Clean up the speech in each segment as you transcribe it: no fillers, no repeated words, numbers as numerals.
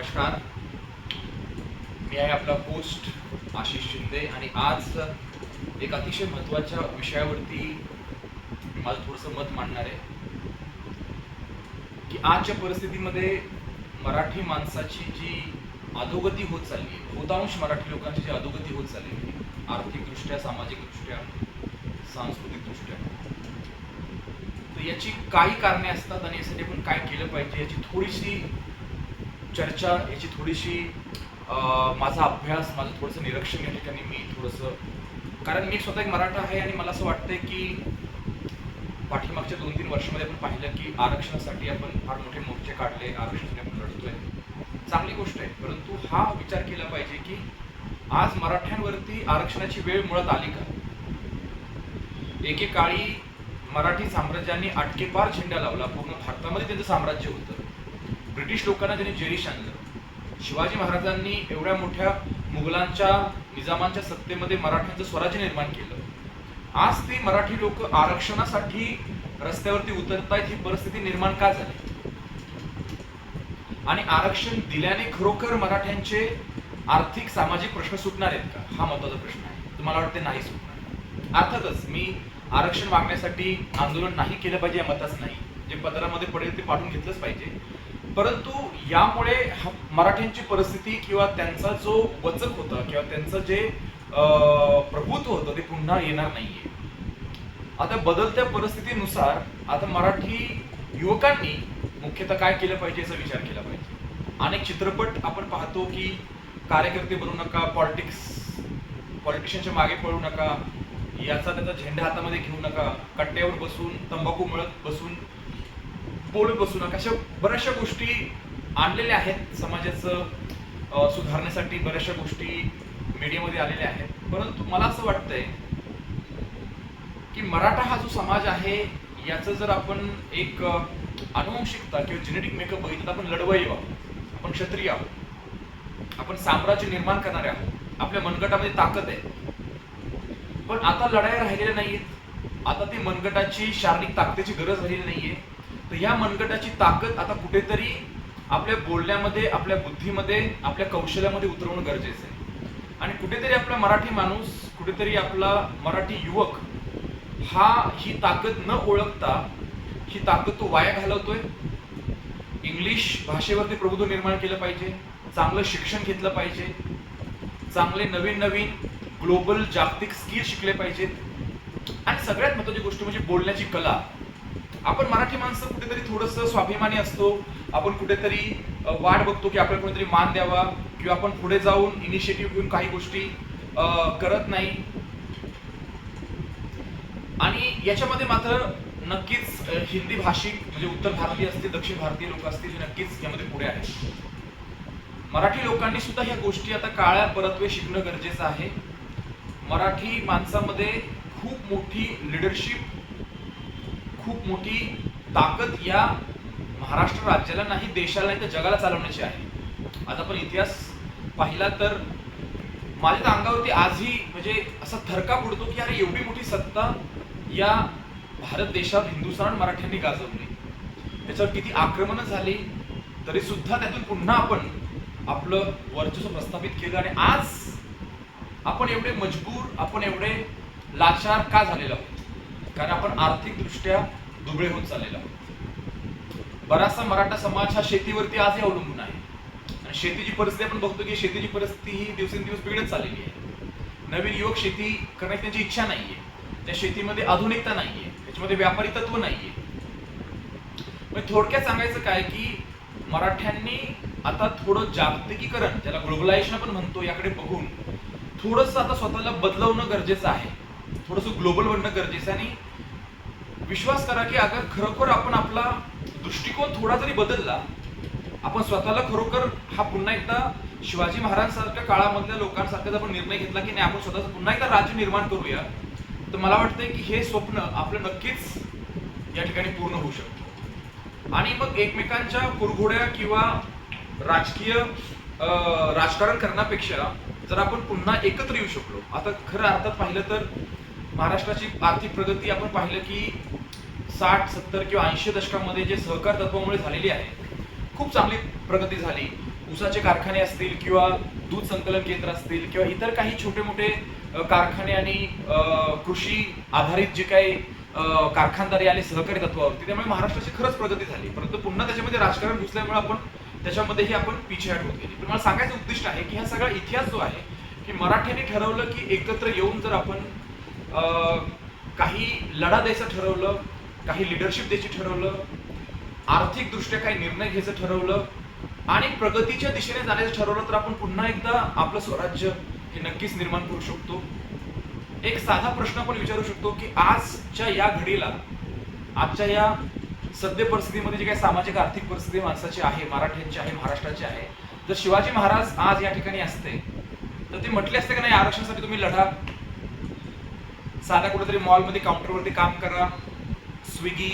नमस्कार. मी आहे आपला होस्ट आशिष शिंदे आणि आज एक अतिशय महत्त्वाच्या विषयावरती मी माझं थोडंसं मत मांडणार आहे की आजच्या परिस्थितीमध्ये मराठी माणसाची जी अधोगती होत चालली आहे, बहुतांश मराठी लोकांची जी अधोगती होत चालली आहे आर्थिकदृष्ट्या, सामाजिकदृष्ट्या, सांस्कृतिकदृष्ट्या, तर याची काही कारणे असतात आणि यासाठी आपण काय केलं पाहिजे याची थोडीशी चर्चा, याची थोडीशी माझा अभ्यास, माझं थोडंसं निरीक्षण या ठिकाणी मी थोडंसं, कारण मी स्वतः एक मराठा आहे आणि मला असं वाटतंय की पाठीमागच्या 2-3 वर्षामध्ये आपण पाहिलं की आरक्षणासाठी आपण फार मोठे मोर्चे काढले, आरक्षणासाठी आपण लढतोय, चांगली गोष्ट आहे. परंतु हा विचार केला पाहिजे की आज मराठ्यांवरती आरक्षणाची वेळ मुळात आली का? एकेकाळी मराठी साम्राज्याने अटकेपार झेंडा लावला, पूर्ण भारतामध्ये त्यांचं साम्राज्य होतं. ब्रिटिश लोकांना त्यांनी जेरीस आणलं. शिवाजी महाराजांनी एवढ्या मोठ्या मुघलांच्या, निजामांच्या सत्तेमध्ये मराठ्यांचं स्वराज्य निर्माण केलं. आज ते मराठी लोक आरक्षणासाठी रस्त्यावरती उतरतायत. ही परिस्थिती निर्माण का झाली? आणि आरक्षण दिल्याने खरोखर मराठ्यांचे आर्थिक, सामाजिक प्रश्न सुटणार आहेत का? हा महत्त्वाचा प्रश्न आहे. तुम्हाला वाटते नाही सुटणार? अर्थातच मी आरक्षण मागण्यासाठी आंदोलन नाही केलं पाहिजे या मताच नाही. जे पत्रामध्ये पडेल ते पाठवून घेतलंच पाहिजे. परंतु यामुळे मराठ्यांची परिस्थिती किंवा त्यांचा जो वचक होता किंवा त्यांचं जे प्रभुत्व होतं ते पुन्हा येणार नाहीये. आता बदलत्या परिस्थितीनुसार आता मराठी युवकांनी मुख्यतः काय केलं पाहिजे याचा विचार केला पाहिजे. अनेक चित्रपट आपण पाहतो की कार्यकर्ते बनू नका, पॉलिटिशियनच्या मागे पळू नका, याचा त्याचा झेंडा हातामध्ये घेऊ नका, कट्ट्यावर बसून तंबाखू मळत बसून बोलत बसू नका, अशा बऱ्याचशा गोष्टी आणलेल्या आहेत. समाजाचं सुधारण्यासाठी बऱ्याचशा गोष्टी मीडियामध्ये आलेल्या आहेत. परंतु मला असं वाटतंय की मराठा हा जो समाज आहे याचं जर आपण एक अनुवंशिकता किंवा जेनेटिक मेकअप बघितलं तर आपण लढवय्ये आहोत, आपण क्षत्रिय आहोत, आपण साम्राज्य निर्माण करणारे आहोत, आपल्या मनगटामध्ये ताकद आहे. पण आता लढाया राहिलेल्या नाहीयेत. आता ती मनगटाची, शारीरिक ताकदीची गरज राहिलेली नाहीये. तर ह्या मनगटाची ताकद आता कुठेतरी आपल्या बोलण्यामध्ये, आपल्या बुद्धीमध्ये, आपल्या कौशल्यामध्ये उतरवणं गरजेचं आहे. आणि कुठेतरी आपला मराठी माणूस, कुठेतरी आपला मराठी युवक हा ही ताकद न ओळखता ही ताकद तो वाया घालवतोय. इंग्लिश भाषेवरती प्रभुत्व निर्माण केलं पाहिजे, चांगलं शिक्षण घेतलं पाहिजे, चांगले नवीन नवीन ग्लोबल जागतिक स्किल शिकले पाहिजेत. आणि सगळ्यात महत्त्वाची गोष्ट म्हणजे बोलण्याची कला. आपण मराठी माणसं कुठेतरी थोडंसं स्वाभिमानी असतो. आपण कुठेतरी वाट बघतो की आपल्याला कोणीतरी मान द्यावा किंवा आपण पुढे जाऊन इनिशिएटिव्ह घेऊन काही गोष्टी करत नाही. आणि याच्यामध्ये मात्र नक्कीच हिंदी भाषिक म्हणजे उत्तर भारतीय असतील, दक्षिण भारतीय लोक असतील, हे नक्कीच यामध्ये पुढे आहेत. मराठी लोकांनी सुद्धा ह्या गोष्टी आता काळा परत्वे शिकणं गरजेचं आहे. मराठी माणसामध्ये खूप मोठी लिडरशिप, खूप मोठी ताकद या महाराष्ट्र राज्याला नाही, देशाला नाही तर जगाला चालवण्याची आहे. आता आपण इतिहास पाहिला तर माझ्या अंगावरती आजही म्हणजे असा थरकाप उडतो की अरे एवढी मोठी सत्ता या भारत देशात हिंदुस्थान मराठ्यांनी गाजवली, त्याच्यावर किती आक्रमणं झाली, तरी सुद्धा त्यातून पुन्हा आपण आपलं वर्चस्व प्रस्थापित केलं. आणि आज आपण एवढे मजबूर, आपण एवढे लाचार का झालेलो आहोत? कारण आपण आर्थिकदृष्ट्या दुबळे होत चाललेलो आहोत. बराचसा मराठा समाज हा शेतीवरती आजही अवलंबून आहे. आणि शेतीची परिस्थिती आपण बघतो की शेतीची परिस्थिती ही दिवसेंदिवस बिघडत चाललेली आहे. नवीन युवक शेती करण्याची त्यांची इच्छा नाहीये, त्या शेतीमध्ये आधुनिकता नाहीये, त्याच्यामध्ये व्यापारी तत्व नाहीये. म्हणजे थोडक्यात सांगायचं काय की मराठ्यांनी आता थोडं जागतिकीकरण, ज्याला ग्लोबलायझेशन आपण म्हणतो, याकडे बघून थोडंसं आता स्वतःला बदलवणं गरजेचं आहे, थोडंसं ग्लोबल बनणं गरजेचं आहे. आणि विश्वास करा की अगर खरोखर आपण आपला दृष्टिकोन थोडा जरी बदलला, आपण स्वतःला खरोखर हा पुन्हा एकदा शिवाजी महाराजांसारख्या काळामधल्या लोकांसारखा आपण निर्णय घेतला की नाही आपण स्वतःच पुन्हा एकदा राज्य निर्माण करूया, तर मला वाटतंय की हे स्वप्न आपलं नक्कीच या ठिकाणी पूर्ण होऊ शकतं. आणि मग एकमेकांच्या कुरघोड्या किंवा राजकीय राजकारण करण्यापेक्षा जर आपण पुन्हा एकत्र येऊ शकलो, आता खरं अर्थात पाहिलं तर महाराष्ट्राची आर्थिक प्रगती आपण पाहिलं की 60, 70 किंवा 80 दशकामध्ये जे सहकार तत्वामुळे झालेली आहे, खूप चांगली प्रगती झाली. ऊसाचे कारखाने असतील किंवा दूध संकलन केंद्र असतील किंवा इतर काही छोटे मोठे कारखाने आणि कृषी आधारित जे काही कारखानदारी आणि सहकारी तत्वावरती, त्यामुळे महाराष्ट्राची खरंच प्रगती झाली. परंतु पुन्हा त्याच्यामध्ये राजकारण घुसल्यामुळे आपण त्याच्यामध्येही आपण पिछेहाट होत गेली. पण मला सांगायचं उद्दिष्ट आहे की हा सगळा इतिहास जो आहे की मराठ्यांनी ठरवलं की एकत्र येऊन जर आपण काही लढा द्यायचं ठरवलं, काही लिडरशिप द्यायची ठरवलं, आर्थिक दृष्ट्या काही निर्णय घ्यायचं ठरवलं आणि प्रगतीच्या दिशेने जाण्याचं ठरवलं, तर आपण पुन्हा एकदा आपलं स्वराज्य हे नक्कीच निर्माण करू शकतो. एक साधा प्रश्न आपण विचारू शकतो की आजच्या या घडीला, आजच्या या सद्य परिस्थितीमध्ये जी काही सामाजिक आर्थिक परिस्थिती माणसाची आहे, मराठ्यांची आहे, महाराष्ट्राची आहे, जर शिवाजी महाराज आज या ठिकाणी असते तर ते म्हटले असते की नाही, आरक्षणासाठी तुम्ही लढा, साधा कुठेतरी मॉलमध्ये काउंटरवरती काम करा, स्विगी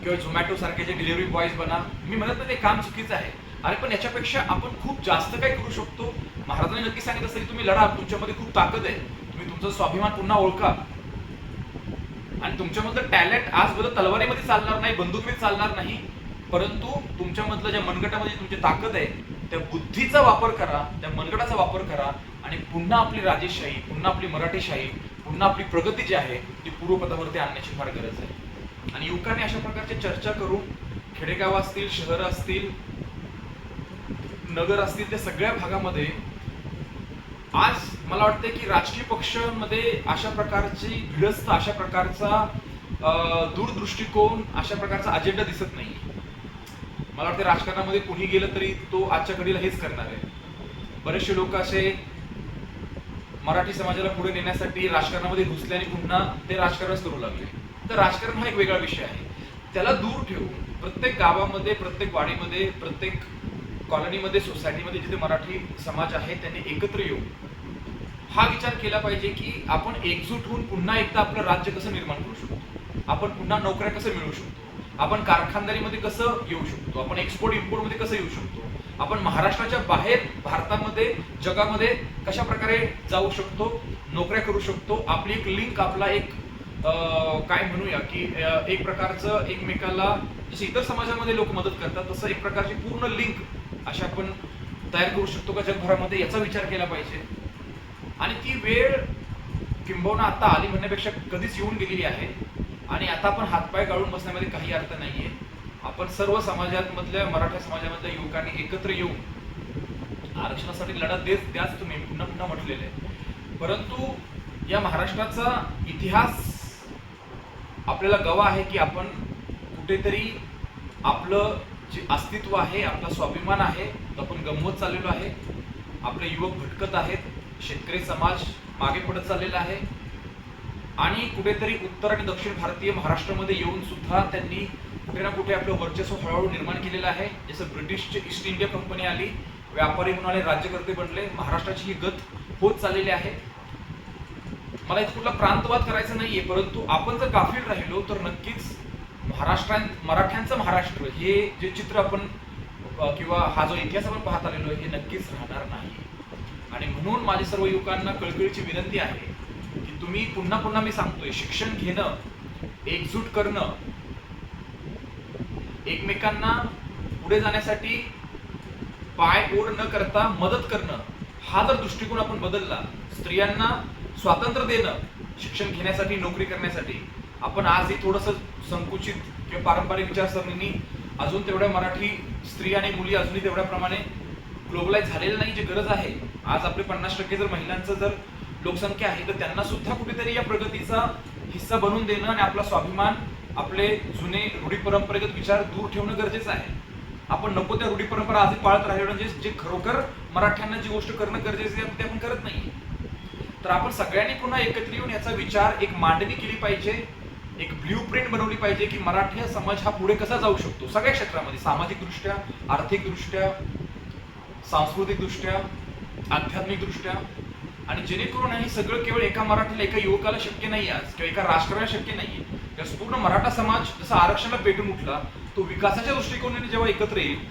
किंवा झोमॅटो सारखे जे डिलिव्हरी बॉयज बना. मी म्हणत नाही ते काम चुकीचं आहे, अरे पण याच्यापेक्षा आपण खूप जास्त काय करू शकतो. महाराजांनी नक्की सांगितलं असेल तुम्ही लढा, तुमच्यामध्ये खूप ताकद आहे, तुम्ही तुमचा स्वाभिमान पुन्हा ओळखा आणि तुमच्यामधलं टॅलेंट आज बरं तलवारीमध्ये चालणार नाही, बंदुकीमध्ये चालणार नाही, परंतु तुमच्यामधलं ज्या मनगटामध्ये तुमची ताकद आहे त्या बुद्धीचा वापर करा, त्या मनगटाचा वापर करा आणि पुन्हा आपली राजेशाही, पुन्हा आपली मराठीशाही, पुन्हा आपली प्रगती जी आहे ती पूर्वपदावरती आणण्याची फार गरज आहे. आणि युवकांनी अशा प्रकारची चर्चा करून खेडेगाव असतील, शहर असतील, नगर असतील, त्या सगळ्या भागामध्ये आज मला वाटतं की राजकीय पक्षांमध्ये अशा प्रकारची भिडस्त, अशा प्रकारचा दूरदृष्टिकोन, अशा प्रकारचा अजेंडा दिसत नाही. मला वाटतं राजकारणामध्ये कुणी गेलं तरी तो आजच्या घडीला हेच करणार आहे. बरेचसे लोक असे मराठी समाजाला पुढे नेण्यासाठी राजकारणामध्ये घुसले आणि पुन्हा ते राजकारणच करू लागले. तर राजकारण हा एक वेगळा विषय आहे, त्याला दूर ठेवून प्रत्येक गावामध्ये, प्रत्येक वाडीमध्ये, प्रत्येक कॉलनीमध्ये, सोसायटीमध्ये जिथे मराठी समाज आहे त्यांनी एकत्र येऊन हा विचार केला पाहिजे की आपण एकजूट होऊन पुन्हा एकदा आपलं राज्य कसं निर्माण करू शकतो, आपण पुन्हा नोकऱ्या कसं मिळवू शकतो, आपण कारखानदारीमध्ये कसं येऊ शकतो, आपण एक्सपोर्ट इम्पोर्ट मध्ये कसं येऊ शकतो, आपण महाराष्ट्राच्या बाहेर भारतामध्ये, जगामध्ये कशा प्रकारे जाऊ शकतो, नोकऱ्या करू शकतो. आपली एक लिंक, आपला एक काय म्हणूया की एक प्रकारचं एकमेकाला जसं इतर समाजामध्ये लोक मदत करतात तसं एक प्रकारची पूर्ण लिंक अशा आपण तयार करू शकतो का जगभरामध्ये, याचा विचार केला पाहिजे. आणि ती वेळ किंबहुना आता आली म्हणण्यापेक्षा कधीच येऊन गेलेली आहे आणि आता आपण हातपाय गाळून बसण्यामध्ये काही अर्थ नाहीये. आपण सर्व समाजांमधल्या, मराठा समाजामधल्या युवकांनी एकत्र येऊन आरक्षणासाठी लढा द्याच तुम्ही पुन्हा पुन्हा म्हटलेले आहे. परंतु या महाराष्ट्राचा इतिहास आपल्याला गवा आहे की आपण कुठेतरी आपलं जे अस्तित्व आहे, आपला स्वाभिमान आहे तो आपण गमवत चाललेलो आहे. आपले युवक भटकत आहेत, शेतकरी समाज मागे पडत चाललेला आहे आणि कुठेतरी उत्तर आणि दक्षिण भारतीय महाराष्ट्रामध्ये येऊन सुद्धा त्यांनी कुठे ना कुठे आपलं वर्चस्व हळूहळू निर्माण केलेलं आहे. जसं ब्रिटिशची ईस्ट इंडिया कंपनी आली, व्यापारी म्हणून आले, राज्यकर्ते बनले, महाराष्ट्राची ही गत होत चाललेली आहे. मला इथे कुठला प्रांतवाद करायचा नाहीये, परंतु आपण जर गाफील राहिलो तर नक्कीच मराठ्यांचं महाराष्ट्र हे जे चित्र आपण किंवा हा जो इतिहास आपण पाहत आलेलो आहे हे नक्कीच राहणार नाही. आणि म्हणून माझी सर्व युवकांना कळकळीची विनंती आहे की तुम्ही पुन्हा पुन्हा मी सांगतोय, शिक्षण घेणं, एकजूट करणं, एकमेकांना पुढे जाण्यासाठी पाय ओढ न करता मदत करणं, हा जर दृष्टिकोन आपण बदलला, स्त्रियांना स्वातंत्र्य देणं, शिक्षण घेण्यासाठी, नोकरी करण्यासाठी, आपण आजही थोडंसं संकुचित किंवा पारंपरिक विचारसरणीने अजून तेवढ्या मराठी स्त्री आणि मुली अजूनही तेवढ्या प्रमाणे ग्लोबलाइज झालेलं नाही, जी गरज आहे. आज आपले 50% जर महिलांचं जर लोकसंख्या आहे तर त्यांना सुद्धा कुठेतरी या प्रगतीचा हिस्सा बनवून देणं आणि आपला स्वाभिमान, आपले जुने रूढी परंपरेगत विचार दूर ठेवणं गरजेचं आहे. आपण नको त्या रूढी परंपरा आधी पाळत राहिलो, जे खरोखर मराठ्यांना जी गोष्ट करणं गरजेचं आहे ते आपण करत नाही. तर आपण सगळ्यांनी पुन्हा एकत्र येऊन याचा विचार, एक मांडणी केली पाहिजे, एक ब्ल्यूप्रिंट बनवली पाहिजे की मराठी समाज हा पुढे कसा जाऊ शकतो सगळ्या क्षेत्रामध्ये, सामाजिक दृष्ट्या, आर्थिक दृष्ट्या, सांस्कृतिक दृष्ट्या, आध्यात्मिक दृष्ट्या. आणि जेणेकरून हे सगळं केवळ एका मराठीला, एका युवकाला शक्य नाही आज, किंवा एका राष्ट्राला शक्य नाहीये. त्यास पूर्ण मराठा समाज जसा आरक्षणाला पेटून उठला, तो विकासाच्या दृष्टिकोनाने जेव्हा एकत्र येईल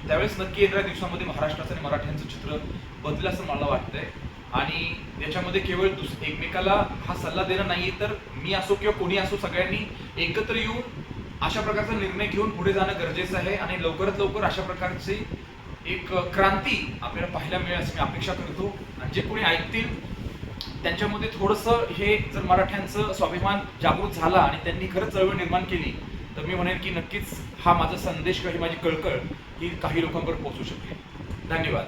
त्यावेळेस नक्की येणाऱ्या दिवसामध्ये महाराष्ट्राचं आणि मराठ्यांचं चित्र बदलेल असं मला वाटतंय. आणि याच्यामध्ये केवळ एकमेकाला हा सल्ला देणं नाहीये, तर मी असो किंवा कोणी असो सगळ्यांनी एकत्र येऊन अशा प्रकारचा निर्णय घेऊन पुढे जाणं गरजेचं आहे. आणि लवकरात लवकर अशा प्रकारचे एक क्रांती आपल्याला पाहायला मिळेल अशी मी अपेक्षा करतो. आणि जे कोणी ऐकतील त्यांच्यामध्ये थोडंसं हे जर मराठ्यांचं स्वाभिमान जागृत झाला आणि त्यांनी खरंच चळवळ निर्माण केली, तर मी म्हणेन की नक्कीच हा माझा संदेश किंवा ही माझी कळकळ ही काही लोकांपर्यंत पोहोचू शकेल. धन्यवाद.